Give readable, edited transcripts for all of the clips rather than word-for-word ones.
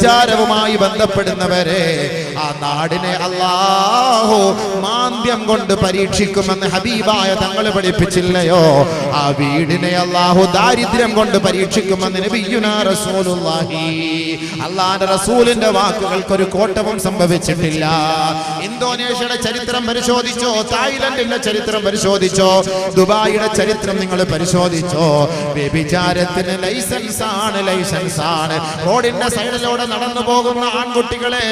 വ്യഭിചാരവുമായി ബന്ധപ്പെടുന്നവരെ ആ നാടിനെ അല്ലാഹു മാന്ദ്യം കൊണ്ട് പരീക്ഷിക്കുമെന്ന് ഹബീബായ തങ്ങൾ പഠിപ്പിച്ചില്ലയോ? ആ വീടിനെ അല്ലാഹു ദാരിദ്ര്യം കൊണ്ട് പരീക്ഷിക്കുമെന്ന് നബിയുനാ റസൂലുള്ളാഹി. അല്ലാഹുവിന്റെ റസൂലിന്റെ വാക്കുകൾക്കൊരു കോട്ടവും സംഭവിച്ചിട്ടില്ല. ഇന്തോനേഷ്യയുടെ ചരിത്രം പരിശോധിച്ചോ, തായ്ലൻഡിന്റെ ചരിത്രം പരിശോധിച്ചോ, ദുബായിയുടെ ചരിത്രം നിങ്ങൾ പരിശോധിച്ചോ, വ്യഭിചാരത്തിന് ലൈസൻസ് ആണ്. റോഡിന്റെ സൈഡിലൂടെ നടന്നു പോകുന്ന ആൺകുട്ടികളെ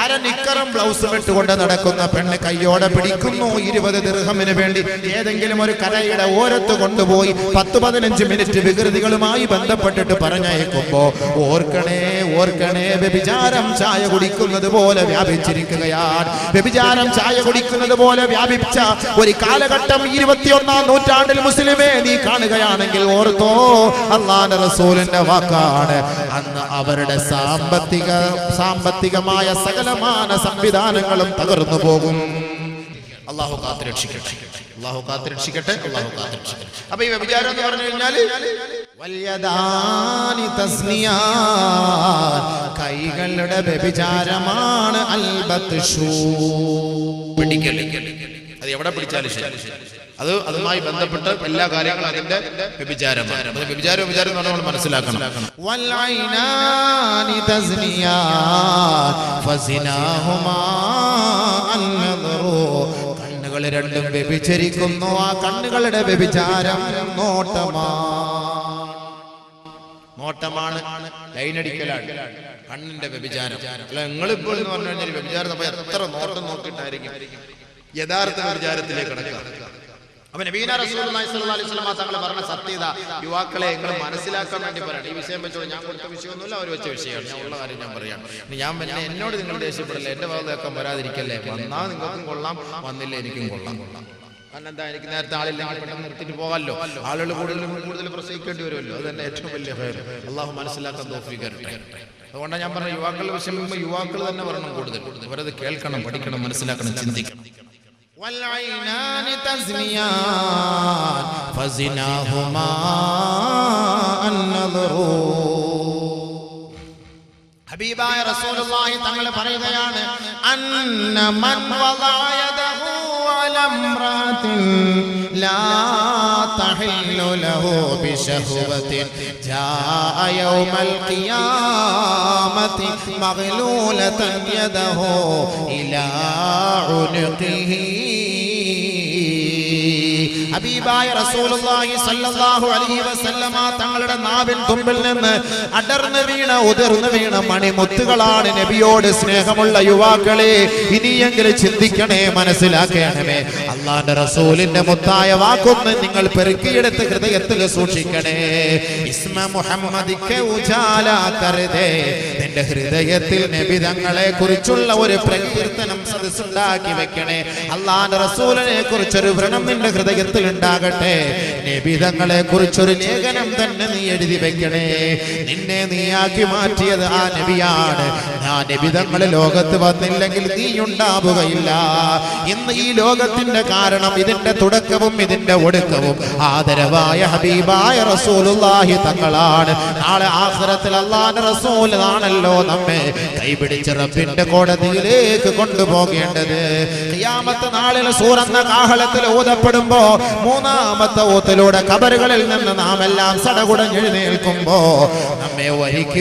അരനിക്കറും ബ്ലൗസും ഇട്ടുകൊണ്ട് നടക്കുന്ന പെണ്ണ് കയ്യോടെ പിടിക്കുന്നു. 20 ദിർഹമിന് വേണ്ടി ഏതെങ്കിലും ഒരു കരയുടെ ഓരത്ത് കൊണ്ടുപോയി 10-15 മിനിറ്റ് വികൃതികളുമായി ബന്ധപ്പെട്ടിട്ട് പറഞ്ഞയക്കുമ്പോ ഓർക്കണേ, വ്യഭിചാരം ചായ കുടിക്കുന്നത് പോലെ വ്യാപിച്ചിരിക്കുകയാണ്. വ്യഭിചാരം ചായ കുടിക്കുന്നത് പോലെ വ്യാപിച്ച ഒരു കാലഘട്ടം 21-ാം നൂറ്റാണ്ടിൽ മുസ്ലിമേ നീ കാണുകയാണെങ്കിൽ ഓർത്തോ, അല്ലാഹുവിന്റെ റസൂലിന്റെ വാക്കാണ്. അന്ന് അവരുടെ സാമ്പത്തികമായ സകലമാന സംവിധാനങ്ങളും തകർന്നു പോകും. അല്ലാഹു കാത്തുരക്ഷിക്കട്ടെ. അപ്പൊ ഈ വ്യഭിചാരം എന്ന് പറഞ്ഞു കഴിഞ്ഞാൽ കൈകളുടെ വ്യഭിചാരമാണ്. അത് എവിടെ പിടിച്ചാലും അതുമായി ബന്ധപ്പെട്ട് എല്ലാ കാര്യങ്ങളും അതിന്റെ വ്യഭിചാരമാണ്. വ്യഭിചാരം നമ്മൾ മനസ്സിലാക്കണം. കണ്ണുകൾ രണ്ടും വ്യഭിചരിക്കുന്നു. ആ കണ്ണുകളുടെ വ്യഭിചാരം നോട്ടമാണ്, ലൈനടിക്കലാണ് കണ്ണിന്റെ വ്യഭിചാരം. അല്ല, നിങ്ങളിപ്പോൾ എന്ന് പറഞ്ഞു കഴിഞ്ഞാൽ വ്യഭിചാരം നമ്മൾ എത്ര നോട്ടം നോക്കിയിട്ടായിരിക്കും യഥാർത്ഥ വ്യഭിചാരത്തിലേക്ക് കടക്കുക. അപ്പൊ നബീന റസൂലുള്ളാഹി സ്വല്ലല്ലാഹു അലൈഹി വസല്ലം തങ്ങൾ പറഞ്ഞ സത്യത യുവാക്കളെ നിങ്ങൾ മനസ്സിലാക്കാൻ വേണ്ടി പറയണം. ഈ വിഷയം വെച്ചോളൂ, ഞാൻ കൊടുത്ത വിഷയമൊന്നുമില്ല, അവർ വെച്ച വിഷയമാണ്. ഞാൻ ഉള്ള കാര്യം ഞാൻ പറയാം. എന്നോട് നിങ്ങൾ ദേഷ്യപ്പെടില്ല, എന്റെ ഭാഗത്തേക്കാൻ വരാതിരിക്കല്ലേ. വന്നാൽ നിങ്ങൾക്കും കൊള്ളാം, വന്നില്ല എനിക്കും കൊള്ളാം. കാരണം എന്താ, എനിക്ക് നേരത്തെ ആളില്ലെങ്കിൽ പെട്ടെന്ന് നിർത്തിയിട്ട് പോകാമല്ലോ. ആളുകൾ കൂടുതൽ പ്രസംഗിക്കേണ്ടി വരുമല്ലോ. അത് തന്നെ ഏറ്റവും വലിയ ഹൈർ. അള്ളാഹു മനസ്സിലാക്കാൻ തൗഫീഖ് തരട്ടെ. അതുകൊണ്ടാണ് ഞാൻ പറഞ്ഞ യുവാക്കളുടെ വിഷയം യുവാക്കൾ തന്നെ പറയണം കൂടുതൽ. അവരത് കേൾക്കണം, പഠിക്കണം, മനസ്സിലാക്കണം, ചിന്തിക്കണം. والعينان تزنيان فزناهما النظر. ഹബീബായ റസൂലുള്ളാഹി തങ്ങൾ പറയുകയാണ്, അന്ന മൻ വദഅ യദഹു അലാ ഇംറാത്തിൻ ലാ തഹില്ലു ലഹു ബിശഹവത്തിൻ ജാഅ യൗമൽ ഖിയാമത്തി മഗ്ലൂലതൻ യദഹു ഇലാ ഉനുഖിഹി. ഹബീബായ റസൂലുള്ളാഹി സ്വല്ലല്ലാഹു അലൈഹി വസല്ലമ തങ്ങളുടെ നാവിൻ തുമ്പിൽ നിന്ന് അടർന്നു വീണ ഉതിർന്നു വീണ മണിമുത്തുകളാണ്. നബിയോട് സ്നേഹമുള്ള യുവാക്കളെ, ഇനിയെങ്കിലും ചിന്തിക്കണേ, മനസ്സിലാക്കണമേ. അല്ലാഹുവിന്റെ റസൂലിന്റെ മുത്തായ വാക്കൊന്ന് നിങ്ങൾ പെറുക്കിയെടുത്ത് ഹൃദയത്തിൽ സൂക്ഷിക്കണേ. ഇസ്മ മുഹമ്മദിക്കെ ഉജാല കർദേ. നിന്റെ ഹൃദയത്തിൽ നബി തങ്ങളെ കുറിച്ചുള്ള ഒരു പ്രകീർത്തനം സദസ്സുണ്ടാക്കി വെക്കണേ. അല്ലാഹുവിന്റെ റസൂലിനെ കുറിച്ചൊരു വ്രണം നിന്റെ ഹൃദയത്തിൽ ഉണ്ടാകട്ടെ. നബി തങ്ങളെ കുറിച്ചൊരു ലേഖനം തന്നെ നീ എഴുതി വെക്കണേ. നിന്നെ നീയാക്കി മാറ്റിയത് ആ നബിയാണ്. ആ നബി തങ്ങൾ ലോകത്ത് വന്നില്ലെങ്കിൽ നീ ഉണ്ടാവുകയില്ല. ഇന്ന് ഈ ലോകത്തിന്റെ കാരണം, ഇതിന്റെ തുടക്കവും ഇതിന്റെ ഒടുക്കവും ആദരവായ ഹബീബായ റസൂലുള്ളാഹി തങ്ങളാണ്. നാളെ ആഖിറത്തിൽ അല്ലാഹുവിന്റെ റസൂൽ ആണല്ലോ നമ്മെ കൈപിടിച്ച് റബ്ബിന്റെ കോടതിയിലേക്ക് കൊണ്ടുപോകേണ്ടത്. ഖിയാമത്ത് നാളിൽ സൂറന്ന കാഹളത്തിൽ ഊതപ്പെടുമ്പോ മൂന്നാമത്തെ ഊത്തിലൂടെ ഖബറുകളിൽ നിന്ന് നാം എല്ലാം സടകുടഞ്ഞെഴുന്നേൽക്കുമ്പോ നമ്മെ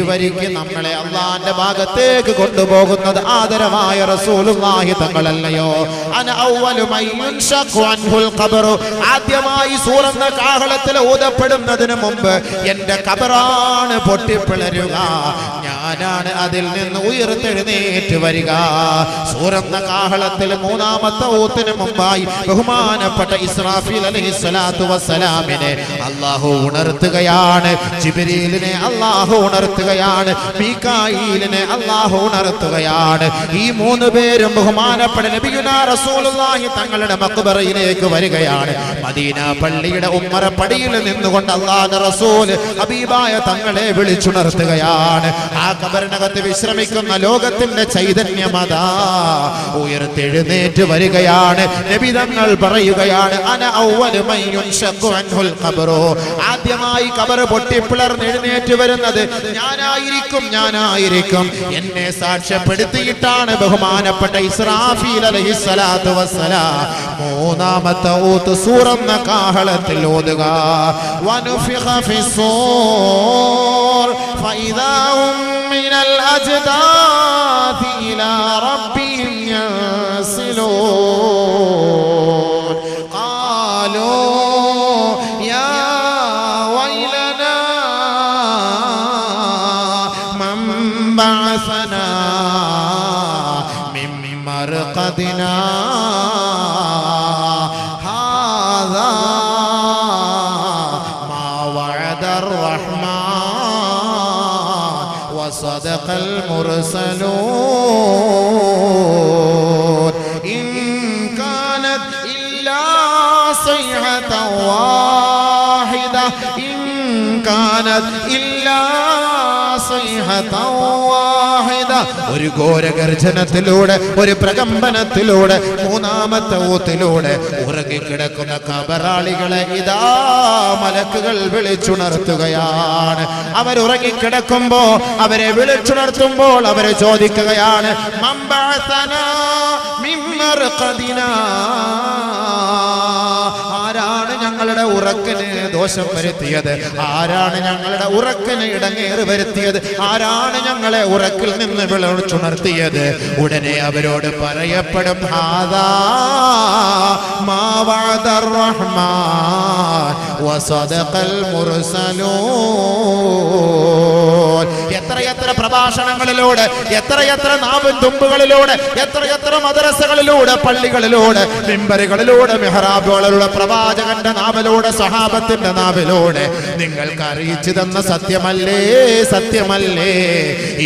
വരിക്ക് നമ്മളെ അല്ലാഹുവിന്റെ ഭാഗത്തേക്ക് കൊണ്ടുപോകുന്നത് ആദരവായ റസൂലുള്ളാഹി തങ്ങളല്ലയോ? അന അവ്വലു മൻ യുൻശഖു അൻഹുൽ ഖബർ. ആദ്യമായി സൂറന്ന കാഹളത്തിൽ ഊതപ്പെടുന്നതിന് മുമ്പ് എന്റെ ഖബറാണ് പൊട്ടിപ്പിളരുക. ഞാനാണ് അതിൽ നിന്ന് ഉയർത്തെഴുന്നേറ്റ് വരിക. സൂറന്ന കാഹളത്തിൽ മൂന്നാമത്തെ ഊത്തിന് മുമ്പായി ബഹുമാനപ്പെട്ട ഇസ്രാഫീൽ അലൈഹിസ്സലാത്തു വസ്സലാമിനെ അല്ലാഹു ഉണർത്തുകയാണ്. ജിബ്രീലിനെ അല്ലാഹു ഉണർത്തുകയാണ്. മീകായീലിനെ അല്ലാഹു ഉണർത്തുകയാണ്. ഈ മൂന്ന് പേരും ബഹുമാനപ്പെട്ട നബിയുനാ റസൂലുള്ളാഹി തങ്ങളുടെ മഖ്ബറയിലേക്ക് വരികയാണ്. മദീന പള്ളിയുടെ ഉമ്മറ പടിയിൽ നിന്നുകൊണ്ട് അല്ലാഹുവിന്റെ റസൂൽ ഹബീബായ തങ്ങളെ വിളിച്ചുണർത്തുകയാണ്. ആ ഖബറിനകത്ത് വിശ്രമിക്കുന്ന ലോകത്തിന്റെ ചൈതന്യമതാ ഉയർത്തെഴുന്നേറ്റ് വരികയാണ്. നബി തങ്ങൾ പറയുകയാണ്, അന അവ്വലു മൻ യുൻശഖു അൻഹുൽ ഖബ്റു, ആദ്യമായി ഖബർ പൊട്ടിപ്പിളർന്ന് എഴുന്നേറ്റ് വരുന്നത് ഞാനായിരിക്കും. എന്നെ സാക്ഷ്യപ്പെടുത്തിയിട്ടാണ് ബഹുമാനപ്പെട്ട ഇസ്രാഫീൽ അലൈഹിസ്സലാത്തു വസ്സലാം മൂന്നാമത്തെ ഊത്ത് സൂറന്ന കാഹളത്തിൽ ഓതുക. വനുഫിഖ ഫിസ്സൂർ ഫഇദാ ഹും മിനൽ അജ്ദാഥി ഇലാ റബ്ബിഹിം യൻസിലൂൻ. ഖാലൂ യാ വൈലനാ മൻ ബഅസനാ മിൻ മർഖദിനാ ഹാദാ മാ വഅദർ റഹ്മാൻ വസദഖൽ മുർസലൂൻ. ഇൻ കാനത് ഇല്ലാ സൈഹതൻ വാഹിദ, ഇൻ കാനത് ഇല്ലാ സൈഹതൻ വാഹിദ. ഒരു ഘോരഗർജനത്തിലൂടെ, ഒരു പ്രകമ്പനത്തിലൂടെ, മൂന്നാമത്തെ ഊത്തിലൂടെ ഉറങ്ങിക്കിടക്കുന്ന ഖബറാളികളെ ഇതാ മലക്കുകൾ വിളിച്ചുണർത്തുകയാണ്. അവരുറങ്ങിക്കിടക്കുമ്പോ അവരെ വിളിച്ചുണർത്തുമ്പോൾ അവരെ ചോദിക്കുകയാണ്, മൻ ബഅസനാ മിൻ മർഖദിനാ, ആരാണ് ഞങ്ങളുടെ ഉറക്കിന് ദോഷം വരുത്തിയത്? ആരാണ് ഞങ്ങളുടെ ഉറക്കിന് ഇടങ്ങേറ് വരുത്തിയത്? ആരാണ് ഞങ്ങളെ ഉറക്കിൽ നിന്ന് വിളിച്ചുണർത്തിയത്? ഉടനെ അവരോട് പറയപ്പെടും, ഹാദാ മാ വഅദർ റഹ്മാൻ വസദഖൽ മുർസലൂൻ. എത്രയെത്ര പ്രഭാഷണങ്ങളിലൂടെ, എത്രയെത്ര നാവും തുമ്പുകളിലൂടെ, എത്രയെത്ര മദ്രസകളിലൂടെ, പള്ളികളിലൂടെ, മിമ്പറുകളിലൂടെ, മിഹ്റാബുകളിലൂടെ, പ്രവാചകന്റെ നാവിലൂടെ, സഹാബത്തിന്റെ നാവിലൂടെ നിങ്ങൾക്ക് അറിയിച്ചു തന്ന സത്യമല്ലേ, സത്യമല്ലേ?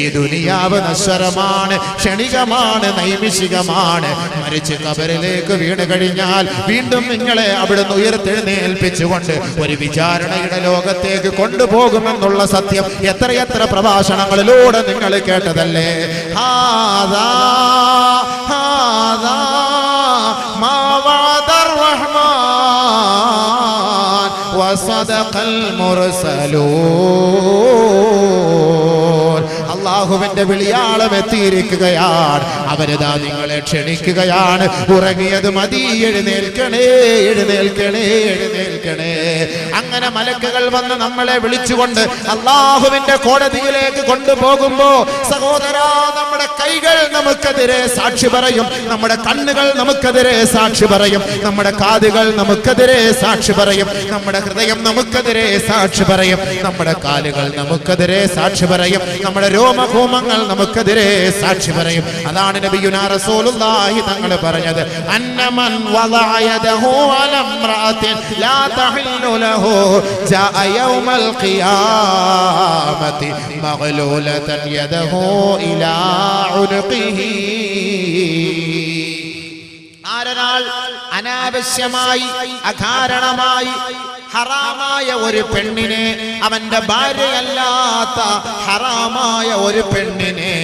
ഈ ദുനിയാവ് നശ്വരമാണ്, ക്ഷണികമാണ്, നൈമിഷികമാണ്. മരിച്ച് ഖബറിലേക്ക് വീണ് കഴിഞ്ഞാൽ വീണ്ടും നിങ്ങളെ അവിടുന്ന് ഉയർത്തെഴുന്നേൽപ്പിച്ചുകൊണ്ട് ഒരു വിചാരണയുടെ ലോകത്തേക്ക് കൊണ്ടുപോകുമെന്നുള്ള സത്യം എത്രയെത്ര പ്രഭാഷണങ്ങളിലൂടെ നിങ്ങൾ കേട്ടതല്ലേ? ഹാദാ ഹാദാ മാ വഅദർ റഹ്മാൻ വസദഖൽ മുർസലൂൻ. അല്ലാഹുവിന്റെ വിളിയാളം എത്തിയിരിക്കുകയാണ്. അവരിതാ നിങ്ങളെ ക്ഷണിക്കുകയാണ്. ഉറങ്ങിയത് മതി, എഴുന്നേൽക്കണേ, എഴുന്നേൽക്കണേ, എഴുന്നേൽക്കണേ. അങ്ങനെ മലക്കുകൾ വന്ന് നമ്മളെ വിളിച്ചുകൊണ്ട് അല്ലാഹുവിന്റെ കോടതിയിലേക്ക് കൊണ്ടുപോകുമ്പോ സഹോദരാ, നമ്മുടെ കൈകൾ നമുക്കെതിരെ സാക്ഷി പറയും, നമ്മുടെ കണ്ണുകൾ നമുക്കെതിരെ സാക്ഷി പറയും, നമ്മുടെ കാതുകൾ നമുക്കെതിരെ സാക്ഷി പറയും, നമ്മുടെ ഹൃദയം നമുക്കെതിരെ സാക്ഷി പറയും, നമ്മുടെ കാലുകൾ നമുക്കെതിരെ സാക്ഷി പറയും, നമ്മുടെ രോമകൂമങ്ങൾ നമുക്കെതിരെ സാക്ഷി പറയും. അതാണ് നബിയുനാ റസൂലുള്ളാഹി തങ്ങൾ പറഞ്ഞത്, അന്നമൻ വദഅ യദഹു അലാ ഇംറഅത്തിൻ ലാ തഹില്ലു ലഹു ജാഅ യൗമൽ ഖിയാമത്തി മഗ്ലൂലതൻ യദഹു ഇലാ ഉനുഖിഹി. ആരൊരാൾ അനാവശ്യമായി, അകാരണമായി ഹറാമായ ഒരു പെണ്ണിനെ, അവന്റെ ഭാര്യയല്ലാത്ത ഹറാമായ ഒരു പെണ്ണിനെ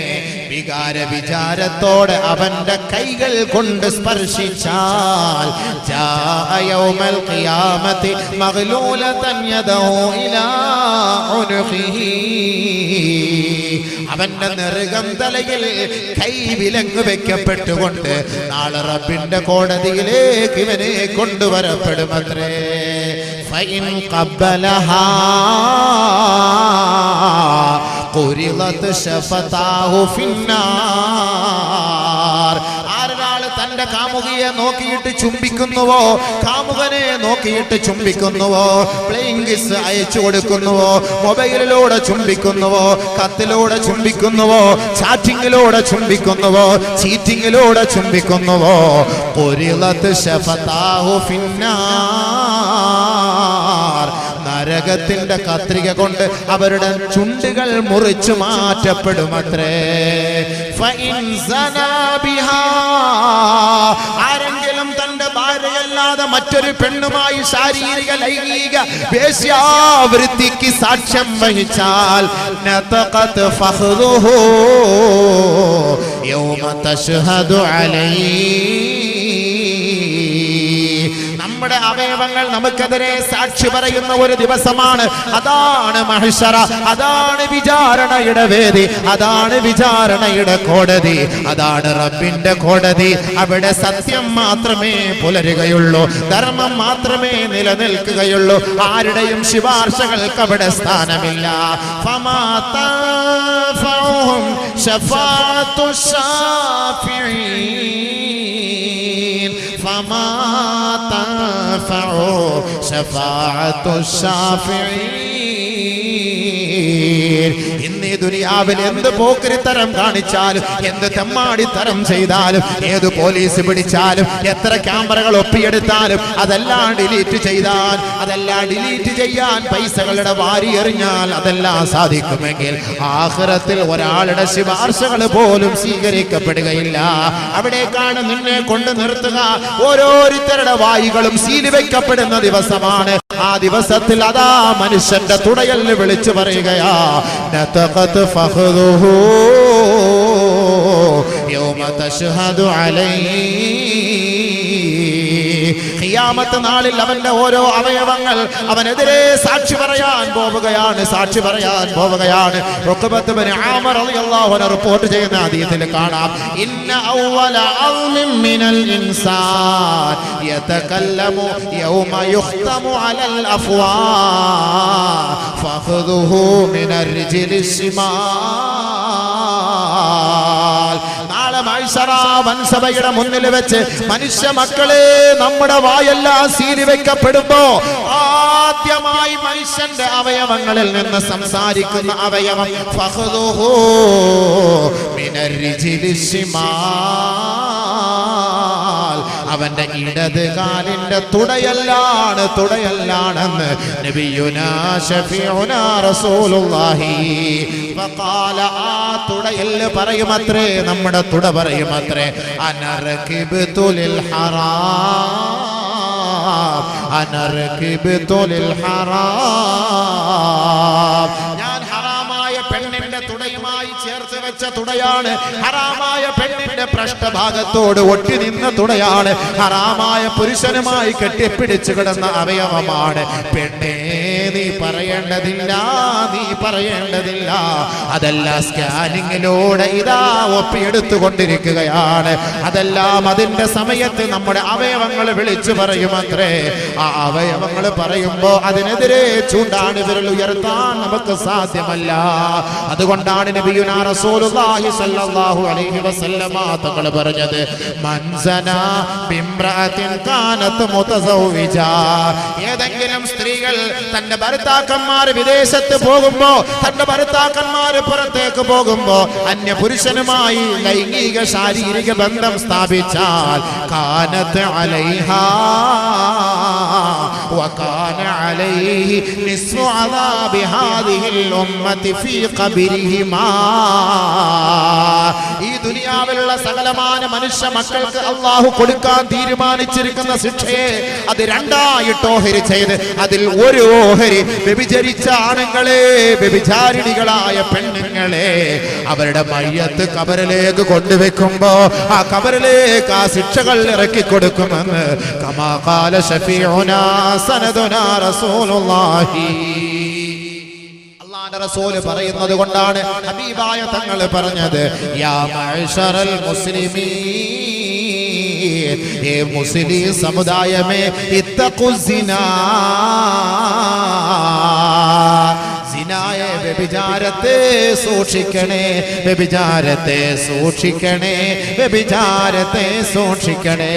വികാര വിചാരത്തോടെ അവന്റെ കൈകൾ കൊണ്ട് സ്പർശിച്ചാൽ ജാഅ യൗമൽ ഖിയാമത്തി മഗ്ലൂലതൻ യദഹു ഇലാ ഉനുഖിഹി, അവന്റെ നെറുകം തലയിൽ കൈ വിലങ്ങ് വെക്കപ്പെട്ടുകൊണ്ട് നാളെ റബ്ബിന്റെ കോടതിയിലേക്ക് ഇവനെ കൊണ്ടുവരപ്പെടുമത്രേ. ഫഇൻ ഖബ്ബലഹാ ഖുരിളത് ശഫതാഹു ഫിന്നാർ. ആരൊരാൾ തന്റെ കാമുകിയെ നോക്കിയിട്ട് ചുംബിക്കുന്നുവോ, കാമുകനെ നോക്കിയിട്ട് ചുംബിക്കുന്നുവോ, പ്ലേയിങ് കിസ് അയച്ചു കൊടുക്കുന്നുവോ, മൊബൈലിലൂടെ ചുംബിക്കുന്നുവോ, കത്തിലൂടെ ചുംബിക്കുന്നുവോ, ചാറ്റിങ്ങിലൂടെ ചുംബിക്കുന്നുവോ, ചീറ്റിങ്ങിലൂടെ ചുംബിക്കുന്നുവോ, ഖുരിളത് ശഫതാഹു ഫിന്നാർ. നരകത്തിന്റെ കത്രിക കൊണ്ട് അവരുടെ ചുണ്ടുകൾ മുറിച്ചു മാറ്റപ്പെടുമത്രേ. ഫഇൻ സനാ ബിഹാ, ആരെങ്കിലും തന്റെ ഭാര്യയല്ലാതെ മറ്റൊരു പെണ്ണുമായി ശാരീരിക ലൈംഗിക വേശ്യാവൃത്തിക്ക് സാക്ഷ്യം വഹിച്ചാൽ നതഖത് ഫഖ്ദുഹു യൗമ തശ്ഹദു അലൈഹി, നമ്മുടെ അവയവങ്ങൾ നമുക്കെതിരെ സാക്ഷി പറയുന്ന ഒരു ദിവസമാണ്. അതാണ് മഹ്ശറ, അതാണ് വിചാരണയുടെ വേദി, അതാണ് വിചാരണയുടെ കോടതി, അതാണ് റബ്ബിന്റെ കോടതി. അവിടെ സത്യം മാത്രമേ പുലരുകയുള്ളൂ, ധർമ്മം മാത്രമേ നിലനിൽക്കുകയുള്ളൂ. ആരുടെയും ശുപാർശകൾക്ക് അവിടെ സ്ഥാനമില്ല. ഫമാ തൻഫഉഹും ശഫാഅത്തു ശാഫിഈൻ, ഫമാ തൻഫഉ ശഫാഅത്തു ശാഫിഈൻ. ഇന്ന് ഈ ദുനിയാവിൽ എന്ത് പോക്കരിത്തരം കാണിച്ചാലും, എന്ത് തെമ്മാടിത്തരം ചെയ്താലും, ഏത് പോലീസ് പിടിച്ചാലും, എത്ര ക്യാമറകൾ ഒപ്പിയെടുത്താലും, അതെല്ലാം ഡിലീറ്റ് ചെയ്താൽ, അതെല്ലാം ഡിലീറ്റ് ചെയ്യാൻ പൈസകളുടെ വാരി എറിഞ്ഞാൽ അതെല്ലാം സാധിക്കുമെങ്കിൽ ആഖിറത്തിൽ ഒരാളുടെ ശുപാർശകൾ പോലും സ്വീകരിക്കപ്പെടുകയില്ല. അവിടേക്കാണ് നിന്നെ കൊണ്ട് നിർത്തുക. ഓരോരുത്തരുടെ വായികളും സീൽ വയ്ക്കപ്പെടുന്ന ദിവസമാണ്. ആ ദിവസത്തിൽ അതാ മനുഷ്യന്റെ തുടയല് വിളിച്ചു പറയുകയാ, നതഖത് ഫഖ്ദുഹു യൗമ തശ്ഹദു അലൈഹി. ഖിയാമത്ത് നാളിൽ അവന്റെ ഓരോ അവയവങ്ങൾ അവനെതിരെ സാക്ഷി പറയാൻ പോവുകയാണ്, സാക്ഷി പറയാൻ പോവുകയാണ്. ഉഖബത്ത് ഇബ്നു ആമിർ റളിയല്ലാഹു അൻഹു റിപ്പോർട്ട് ചെയ്യുന്ന ഹദീസിൽ കാണാം, ഇന്ന അവ്വല അൽമിൻ മിനൽ ഇൻസാൻ യതകല്ലമു യൗമ യുഖ്തമു അലൽ അഫ്വാ ഫഖ്ദുഹു മിനർ റിജ്ലിസ് ശിമാൽ. നാളെ മഹ്ശറ വൻസഭയുടെ മുന്നിൽ വെച്ച് മനുഷ്യ മക്കളെ നമ്മുടെ വായെല്ലാം സീലി വെക്കപ്പെടുമ്പോ ആദ്യമായി മനുഷ്യന്റെ അവയവങ്ങളിൽ നിന്ന് സംസാരിക്കുന്ന അവയവം ഫഖ്ദുഹു മിനർ റിജ്ലിസ് ശിമാൽ, അവന്റെ ഇടത് കാലിന്റെ തുടയല്ലാണ്, തുടയല്ലാണെന്ന് നബിയുനാ ശഫീഉനാ റസൂലുള്ളാഹി ഫഖാല. ആ തുടയല്ല് പറയുമത്രേ, നമ്മുടെ തുട പറയുമത്രേ, അനർകിബ്തു ലിൽ ഹറാം, അനർകിബ്തു ലിൽ ഹറാം. ഞാൻ ഹറാമായ പെണ്ണിന്റെ തുടയുമായി ചേർത്ത് വെച്ച തുടയാണ്, ഹറാമായ പെണ്ണിന്റെ പൃഷ്ഠഭാഗത്തോട് ഒട്ടി നിന്ന തുടയാണ്, ഹറാമായ പുരുഷനുമായി കെട്ടിപ്പിടിച്ചു കിടന്ന അവയവമാണ്. പെണ്ണേ നീ പറയേണ്ടതില്ല, നീ പറയേണ്ടതില്ല, അതെല്ലാം സ്കാനിങ്ങിലൂടെ ഇതാ ഒപ്പിയെടുത്തുകൊണ്ടിരിക്കുകയാണ്. അതെല്ലാം അതിന്റെ സമയത്ത് നമ്മുടെ അവയവങ്ങൾ വിളിച്ചു പറയുമത്രേ. ആ അവയവങ്ങൾ പറയുമ്പോ അതിനെതിരെ ചൂണ്ടാണ് വിരൽ ഉയർത്താൻ നമുക്ക് സാധ്യമല്ല. അതുകൊണ്ടാണ് നബിയുനാ റസൂലുള്ളാഹി സ്വല്ലല്ലാഹു അലൈഹി വസല്ലമ തങ്ങൾ പറഞ്ഞത്, മൻ സനാ ബിംറഅത്തിൻ കാനത് മുതസവ്വിജ. ഏതെങ്കിലും സ്ത്രീകൾ തന്റെ ഭർത്താക്കന്മാർ വിദേശത്ത് പോകുമ്പോ, തന്റെ ഭർത്താക്കന്മാർ പുറത്തേക്ക് പോകുമ്പോ അന്യ പുരുഷനുമായി ലൈംഗിക ശാരീരിക ബന്ധം സ്ഥാപിച്ചാൽ കാനത് അലൈഹാ വകാന അലൈഹി നിസ്ഫു അദാബി ഹാദിഹിൽ ഉമ്മത്തി ഫീ ഖബരിഹിമാ. ഈ ദുനിയാവിലുള്ള സകലമാന മനുഷ്യ മക്കൾക്ക് അല്ലാഹു കൊടുക്കാൻ തീരുമാനിച്ചിരിക്കുന്ന ശിക്ഷയെ അത് രണ്ടായിട്ട് ഓഹരി ചെയ്ത് അതിൽ ഒരു ഓഹരി വ്യഭിചരിച്ച ആണുങ്ങളെ, വ്യഭിചാരിണികളായ പെണ്ണുങ്ങളെ അവരുടെ മയ്യത്ത് കബറിലേക്ക് കൊണ്ടുവെക്കുമ്പോ ആ കബറിലേക്ക് ആ ശിക്ഷകൾ ഇറക്കി കൊടുക്കുമെന്ന് കമാ ഖാല ശഫീഉനാ സനദുനാ റസൂലുള്ളാഹി. അല്ലാഹുവിന്റെ റസൂൽ പറയുന്നത് കൊണ്ടാണ് ഹബീബായ തങ്ങൾ പറഞ്ഞത്, യാ മഅ്ശറൽ മുസ്ലിമീൻ, ഏ മുസ്ലിം സമുദായമേ, ഇത്തഖുസിനാ, സിനായ വ്യഭിചാരത്തെ സൂക്ഷിക്കണേ, വ്യഭിചാരത്തെ സൂക്ഷിക്കണേ, വ്യഭിചാരത്തെ സൂക്ഷിക്കണേ.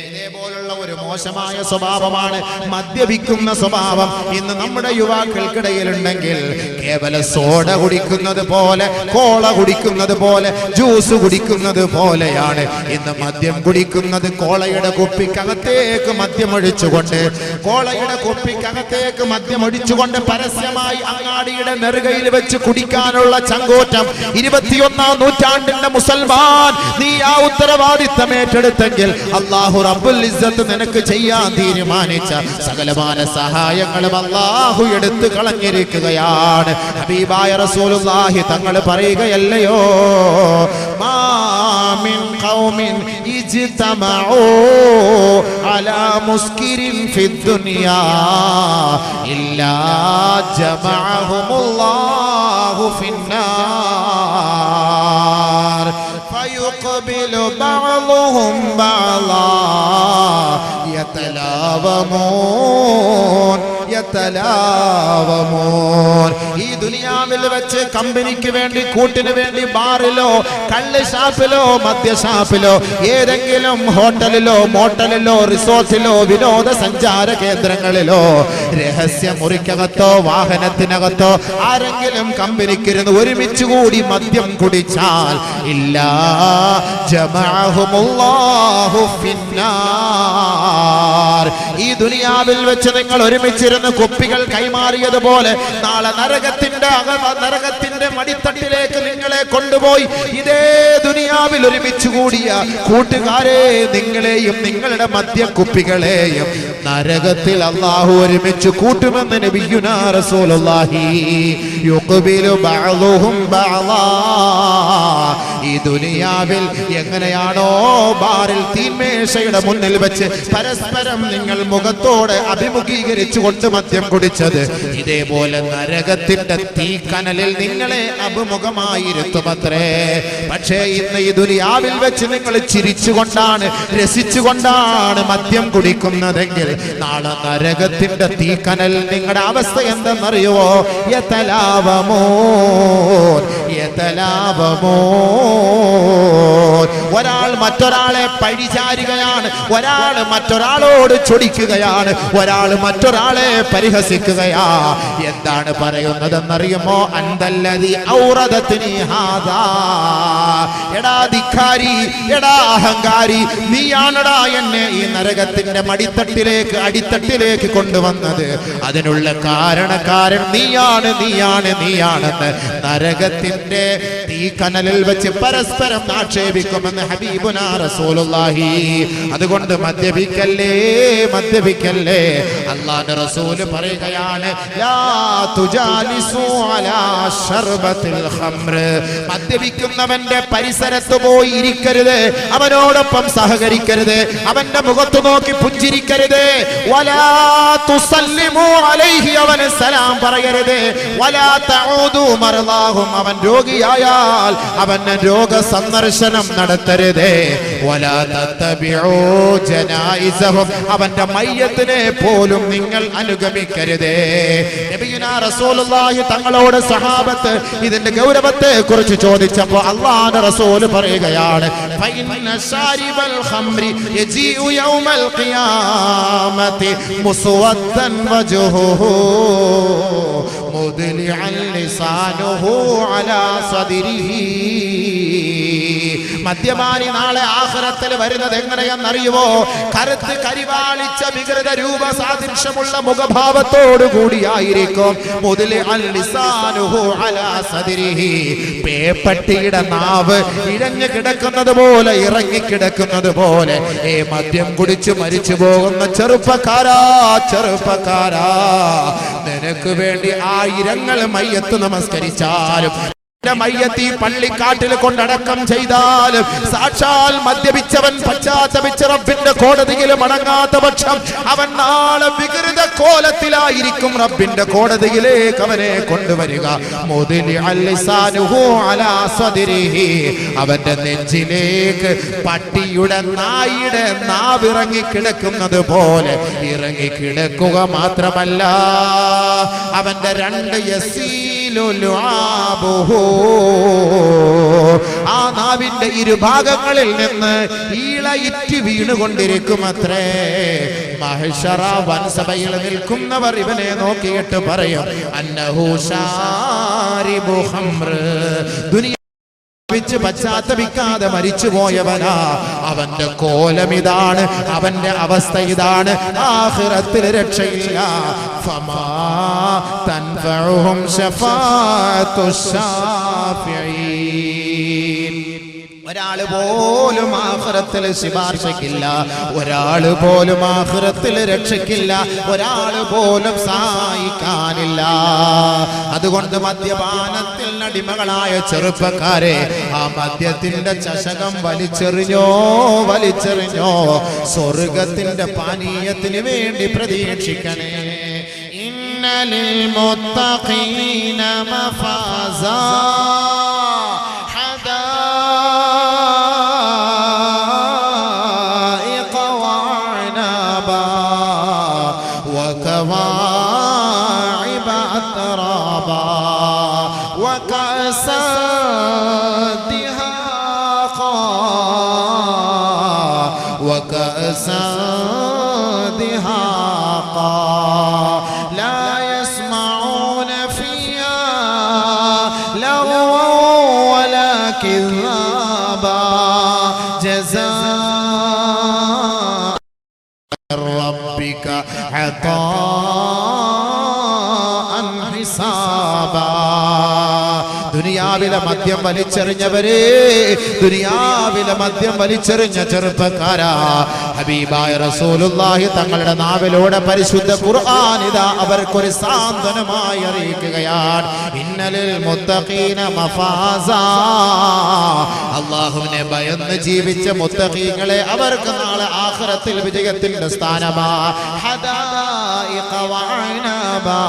ഇതേപോലുള്ള ഒരു മോശമായ സ്വഭാവമാണ് മദ്യപിക്കുന്ന സ്വഭാവം. ഇന്ന് നമ്മുടെ യുവാക്കൾക്കിടയിലുണ്ടെങ്കിൽ കേവല സോഡ കുടിക്കുന്നത് പോലെ, കോള കുടിക്കുന്നത് പോലെ, ജ്യൂസ് കുടിക്കുന്നത് പോലെയാണ് ഇന്ന് മദ്യം കുടിക്കുന്നത്. കോളയുടെ കുപ്പിക്കകത്തേക്ക് മദ്യമൊഴിച്ചുകൊണ്ട്, കോളയുടെ കുപ്പിക്കകത്തേക്ക് മദ്യമൊഴിച്ചുകൊണ്ട് പരസ്യമായി അങ്ങാടിയുടെ നെറുകയിൽ വെച്ച് കുടിക്കാനുള്ള ചങ്കോറ്റം. 21-ാം നൂറ്റാണ്ടിന്റെ മുസൽമാൻ, നീ ആ ഉത്തരവാദിത്തം ഏറ്റെടുത്തെങ്കിൽ അല്ലാഹു റബ്ബുൽ ഇസ്സത്ത് നിനക്ക് ചെയ്യാൻ തീരുമാനിച്ച സകലമാന സഹായങ്ങളും അല്ലാഹു എടുത്തു കളഞ്ഞിരിക്കുകയാണ്. ഹബീബായ റസൂലുള്ളാഹി തങ്ങൾ പറയുകയല്ലയോ, മാ മിൻ ഖൗമിൻ ഇജ്തമഉ അലാ മുസ്കിരിൻ ഫിദ്ദുനിയാ ഇല്ലാ ജമഅഹുമുല്ലാഹു ഫിന്നാർ ഫയുഖ്ബിലു ബഅ്ളുഹും ബഅ്ളാ യതലാവമൂൻ. ഈ ദുനിയാവിൽ വെച്ച് കമ്പനിക്ക് വേണ്ടി, കൂട്ടിന് വേണ്ടി ബാറിലോ കള്ള് ഷാപ്പിലോ മദ്യഷാപ്പിലോ ഏതെങ്കിലും ഹോട്ടലിലോ മോട്ടലിലോ റിസോർട്ടിലോ വിനോദസഞ്ചാര കേന്ദ്രങ്ങളിലോ രഹസ്യ മുറിക്കകത്തോ വാഹനത്തിനകത്തോ ആരെങ്കിലും കമ്പനിക്കിരുന്ന് ഒരുമിച്ച് കൂടി മദ്യം കുടിച്ചാൽ ഇല്ലാ ജമഅഹുമുല്ലാഹു ഫിന്നാർ. ഈ ദുനിയാവിൽ വെച്ച് നിങ്ങൾ ഒരുമിച്ചിരുന്ന് കുപ്പികൾ കൈമാറിയതുപോലെ നാളെ നരകത്തിന്റെ മടിത്തട്ടിലേക്ക് നിങ്ങളെ കൊണ്ടുപോയി ഇതേ ദുനിയാവിൽ ഒരുമിച്ച് കൂടിയ കൂട്ടുകാരെ, നിങ്ങളെയും നിങ്ങളുടെ മദ്യക്കുപ്പികളെയും നരകത്തിൽ അല്ലാഹു ഒരുമിച്ച് കൂട്ടുമെന്ന് നബിയുനാ റസൂലുള്ളാഹി. യുഖ്ബിലു ബഅ്ളുഹും ബഅ്ളാ. ഈ ദുനിയാവിൽ എങ്ങനെയാണോ ബാറിൽ തീന്മേശയുടെ മുന്നിൽ വെച്ച് പരസ്പരം നിങ്ങൾ മുഖത്തോടെ അഭിമുഖീകരിച്ചു കൊണ്ട് മദ്യം കുടിച്ചത്, ഇതേപോലെ നരകത്തിന്റെ തീക്കനലിൽ നിങ്ങളെ അഭിമുഖമായിരുത്തുമത്രേ. പക്ഷേ ഇന്ന് ഈ ദുനിയാവിൽ വെച്ച് നിങ്ങൾ ചിരിച്ചുകൊണ്ടാണ്, രസിച്ചുകൊണ്ടാണ് മദ്യം കുടിക്കുന്നതെങ്കിൽ നാളെ നരകത്തിന്റെ തീക്കനൽ നിങ്ങളുടെ അവസ്ഥ എന്തെന്നറിയുവോ? ഒരാൾ മറ്റൊരാളെ പഴിചാരുകയാണ്, ഒരാൾ മറ്റൊരാളോട് ചൊടിക്കുകയാണ്, ഒരാൾ മറ്റൊരാളെ പരിഹസിക്കുകയാ. എന്താണ് പറയുന്നതെന്നറിയുമോ? അന്തല്ലദി ഔറദത്നി ഹാദാ. എടാ ധിക്കാരി, എടാ അഹങ്കാരി, നീയാണടാ എന്നെ ഈ നരകത്തിന്റെ മടിത്തട്ടിലേക്ക്, അടിത്തട്ടിലേക്ക് കൊണ്ടുവന്നത്. അതിനുള്ള കാരണക്കാരൻ നീയാണെന്ന് നരകത്തിന്റെ തീക്കനലിൽ വെച്ച് പരസ്പരം ആക്ഷേപിക്കുമെന്ന് ഹബീബുനാ റസൂലുള്ളാഹി. അതുകൊണ്ട് മദ്യപിക്കല്ലേ. അല്ലാഹുവിന്റെ റസൂൽ പറയുകയാണ്, ലാ തുജാലിസു അലാ ശർബത്തിൽ ഖംർ. മദ്യപിക്കുന്നവന്റെ പരിസരത്ത് പോയി ഇരിക്കരുത്, അവനോടൊപ്പം സഹകരിക്കരുത്, അവന്റെ മുഖത്ത് നോക്കി പുഞ്ചിരിക്കരുത്. വലാ തുസല്ലിമു അലൈഹി, അവന് സലാം പറയരുത്. വലാ തഊദു മർദാഹും, അവൻ രോഗിയായാൽ അവന് രോഗ സന്ദർശനം നടത്തരുത്. വലാ തത്തബിഉ ജനായിസഹും, അവന്റെ മയ്യത്തിനെ പോലും നിങ്ങൾ അനുഗമിക്കരുത്. നബിയുനാ റസൂലുള്ളാഹി തങ്ങളോട് സഹാബത്ത് ഇതിന്റെ ഗൗരവത്തെ കുറിച്ച് ചോദിച്ചപ്പോൾ അല്ലാഹുവിന്റെ റസൂൽ പറയുകയാണ്, ഫഇന്ന ശാരിബൽ ഖംറി യജീഉ യൗമൽ ഖിയാമത്തി മുസ്വദ്ദൻ വജ്ഹുഹു മുദ്ലിഅൻ ലിസാനുഹു അലാ സദ്രിഹി. മദ്യപാനി നാളെ ആഖിറത്തിൽ വരുന്നത് എങ്ങനെയെന്നറിയുമോ? കറുത്ത് കരിവാളിച്ച വികൃത രൂപ സാദൃശ്യമുള്ള മുഖഭാവത്തോടു കൂടിയായിരിക്കും. മുദ്ലിഅൻ ലിസാനുഹു അലാ സദ്രിഹി. പേപ്പട്ടിയുടെ നാവ് ഇഴഞ്ഞു കിടക്കുന്നത് പോലെ, ഇറങ്ങിക്കിടക്കുന്നത് പോലെ മദ്യം കുടിച്ച് മരിച്ചു പോകുന്ന ചെറുപ്പക്കാരാ, നിനക്ക് വേണ്ടി 1000 മയ്യത്ത് നമസ്കരിച്ചാലും, മയ്യത്തി പള്ളിക്കാട്ടിൽ കൊണ്ടടക്കം ചെയ്താലും, സാക്ഷാൽ മദ്യപിച്ചവൻ പശ്ചാത്തപിച്ച റബ്ബിന്റെ കോടതിയിൽ മടങ്ങാത്ത പക്ഷം അവൻ നാളെ വികൃത കോലത്തിലായിരിക്കും റബ്ബിന്റെ കോടതിയിലേക്ക് അവനെ കൊണ്ടുവരിക. അവന്റെ നെഞ്ചിലേക്ക് പട്ടിയുടെ, നായുടെ നാവിറങ്ങി കിടക്കുന്നത് പോലെ ഇറങ്ങിക്കിടക്കുക മാത്രമല്ല, അവന്റെ 2 യസീലു ലുആബുഹു, ആ നാവിന്റെ ഇരുഭാഗങ്ങളിൽ നിന്ന് ഈളയിറ്റ് വീണുകൊണ്ടിരിക്കുമത്രേ. മഹ്ശറ വൻസഭയിൽ നിൽക്കുന്നവർ ഇവനെ നോക്കിയിട്ട് പറയും, അന്നഹു ശാരിബു ഖംർ, പശ്ചാത്തപിക്കാതെ മരിച്ചുപോയവനാ, അവന്റെ കോലം ഇതാണ്, അവന്റെ അവസ്ഥ ഇതാണ്, ആഖിറത്തിൽ രക്ഷയില്ല. ഫമാ തൻഫഉഹും ശഫാഅത്തു ശാഫിഈൻ. ഒരാള് പോലും ആഖിറത്തിൽ ശുപാർശയ്ക്കില്ല, ഒരാള് പോലും ആഖിറത്തിൽ രക്ഷയ്ക്കില്ല, ഒരാള് പോലും സഹായിക്കാനില്ല. അതുകൊണ്ട് മദ്യപാനത്തിൽ അടിമകളായ ചെറുപ്പക്കാരെ, ആ മദ്യത്തിന്റെ ചഷകം വലിച്ചെറിഞ്ഞോ സ്വർഗത്തിന്റെ പാനീയത്തിന് വേണ്ടി പ്രതീക്ഷിക്കണേ. ഇന്നലിൽ മുത്തഖീന മഫാസാ وكواعب أترابا وكأسا دهاقا لا يسمعون فيها لغوا ولا كذابا جزاء ربك عطاء حسابا. ദുനിയാവിലെ മദ്യം വലിച്ചെറിഞ്ഞവരെ, ദുനിയാവിലെ മദ്യം വലിച്ചെറിഞ്ഞ ചെറുപ്പക്കാരാ, ഹബീബായ റസൂലുള്ളാഹി തങ്ങളുടെ നാവിലൂടെ പരിശുദ്ധ ഖുർആൻ ഇതാ അവർക്കൊരു സാന്ത്വനമായി അറിയിക്കുകയാണ്. ഇന്നലിൽ മുത്തഖീന മഫാസാ, അല്ലാഹുവിനെ ഭയന്ന് ജീവിച്ച മുത്തഖീങ്ങളെ അവർക്ക് നാളെ ആഖിറത്തിൽ വിജയത്തിന്റെ സ്ഥാനമാ. ഹദായിഖ വഅനബാ,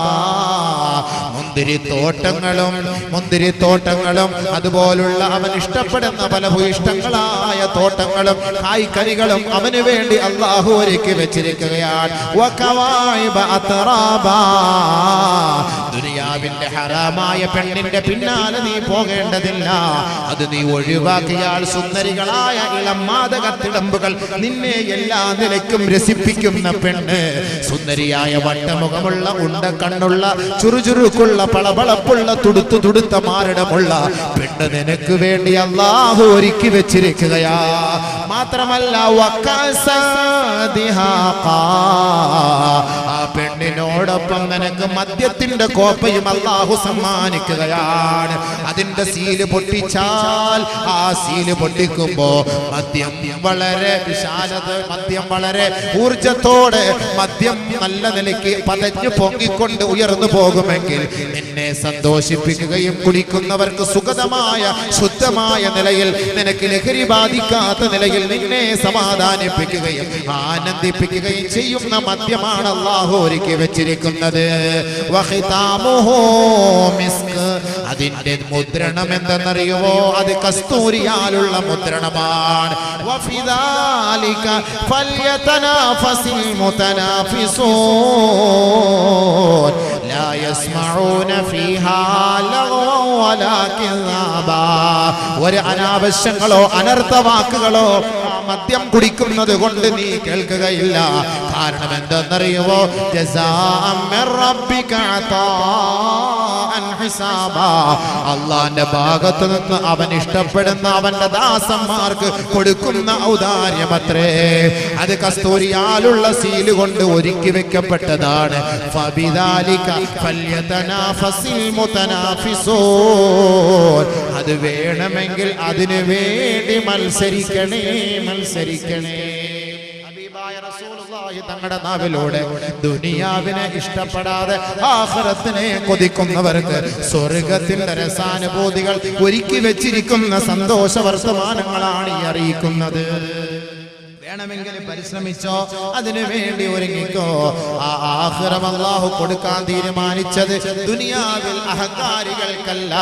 മുന്തിരിത്തോട്ടങ്ങളും അതുപോലുള്ള അവൻ ഇഷ്ടപ്പെടുന്ന പല ഭൂയിഷ്ടങ്ങളായ തോട്ടങ്ങളും കായ്ക്കനികളും അവന് വേണ്ടി അല്ലാഹു ഒരുക്കി വെച്ചിരിക്കുകയാണ്. വകവാഇബ അത്റാബാ, ദുനിയാവിന്റെ ഹറാമായ പെണ്ണിന്റെ പിന്നാലെ നീ പോകേണ്ടതില്ല, അത് നീ ഒഴിവാക്കിയാൽ സുന്ദരികളായ ഇളം മാദകത്തിടമ്പുകൾ നിന്നെ എല്ലാ നിലയ്ക്കും രസിപ്പിക്കുന്ന പെണ്ണ്, സുന്ദരിയായ വട്ടമുഖമുള്ള ഉണ്ടക്കണ്ണുള്ള ചുറുചുറുക്കുള്ള പളപളപ്പുള്ള തുടുത്ത മാരടമുള്ള പെണ്ണ് നിനക്ക് വേണ്ടി അല്ലാഹു ഒരുക്കി വെച്ചിരിക്കുകയാ. മാത്രമല്ല ആ പെണ്ണിനോടൊപ്പം നിനക്ക് മദ്യത്തിന്റെ കോപ്പയും അല്ലാഹു സമ്മാനിക്കുകയാണ്. അതിന്റെ സീല് പൊട്ടിച്ചാൽ, ആ സീല് പൊട്ടിക്കുമ്പോ മദ്യം വളരെ വിശാലത, മദ്യം വളരെ ഊർജത്തോടെ, മദ്യം നല്ല നിലയ്ക്ക് പതഞ്ഞു പൊങ്ങിക്കൊണ്ട് ഉയർന്നു പോകുമെങ്കിൽ നിന്നെ സന്തോഷിപ്പിക്കുകയും കുടിക്കുന്നവർക്ക് സുഗതമായ ശുദ്ധമായ നിലയിൽ, നിനക്ക് ലഹരി ബാധിക്കാത്ത നിലയിൽ നിന്നെ സമാധാനിപ്പിക്കുകയും ആനന്ദിപ്പിക്കുകയും ചെയ്യുന്ന മദ്യമാണ് അല്ലാഹു ഒരുക്കി വെച്ചിരിക്കുന്നത്. വഖിതാമുഹു മിസ്ക്, അതിന്റെ മുദ്രണം എന്തെന്നറിയുമോ? അത് കസ്തൂരിയാലുള്ള മുദ്രണമാണ്. വഫിദാലിക ഫൽയതനാഫസിൽ മുതനാഫിസൂൻ ലാ യസ്മഊന ഫീഹാ ലഗ്വൻ വലാ കിസാബാ, ഒരു അനാവശ്യങ്ങളോ അനർത്ഥവാക്കുകളോ മദ്യം കുടിക്കുന്നത് കൊണ്ട് നീ കേൾക്കുകയില്ല. കാരണം എന്തെന്നറിയുമോ? ജസാഅൻ മിർ റബ്ബിക അതാഅൻ ഹിസാബാ, അല്ലാഹുവിന്റെ ഭാഗത്ത് നിന്ന് അവൻ ഇഷ്ടപ്പെടുന്ന അവന്റെ ദാസന്മാർക്ക് കൊടുക്കുന്ന ഔദാര്യമത്രേ. അത് കസ്തൂരിയാലുള്ള സീല് കൊണ്ട് ഒരുക്കി വെക്കപ്പെട്ടതാണ്. ഫബിദാലിക ഫൽയതനാഫസിൽ മുതനാഫിസൂൻ, അത് വേണമെങ്കിൽ അതിനു വേണ്ടി മത്സരിക്കണേ. ഹബീബായ റസൂലുള്ളാഹി തങ്ങളുടെ നാവിലൂടെ ദുനിയാവിനെ ഇഷ്ടപ്പെടാതെ ആഖിറത്തിനെ കൊതിക്കുന്നവർക്ക് സ്വർഗത്തിന്റെ രസാനുഭൂതികൾ ഒരുക്കി വെച്ചിരിക്കുന്ന സന്തോഷ വർത്തമാനങ്ങളാണ് ഈ അറിയിക്കുന്നത്. വേണമെങ്കിൽ പരിശ്രമിച്ചോ, അതിനു വേണ്ടി ഒരുങ്ങിക്കോ. ആ ആഖിറം അല്ലാഹു കൊടുക്കാൻ തീരുമാനിച്ചത് ദുനിയാവിൽ അഹങ്കാരികൾക്കല്ല,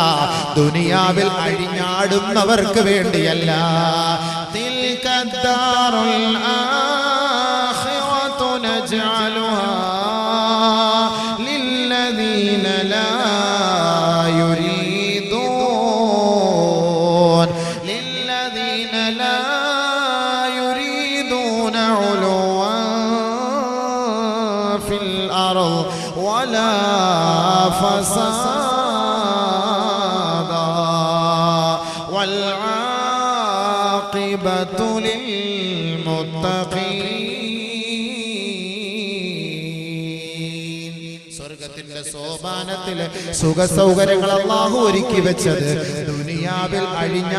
ദുനിയാവിൽ അഴിഞ്ഞാടുന്നവർക്ക് വേണ്ടിയല്ല. തിൽക ദാറുൽ ആഖിറതു നജ്അലുഹാ ലില്ലദീന ലാ യുരീദൂൻ في الأرض ولا فسادا والعاقبة للمتقين. സ്വർഗ്ഗത്തിന്റെ സോപാനത്തിലെ സുഖ സൗകര്യങ്ങൾ അല്ലാഹു ഒരുക്കി വെച്ചത് ദുനിയാവിൽ അഴിഞ്ഞ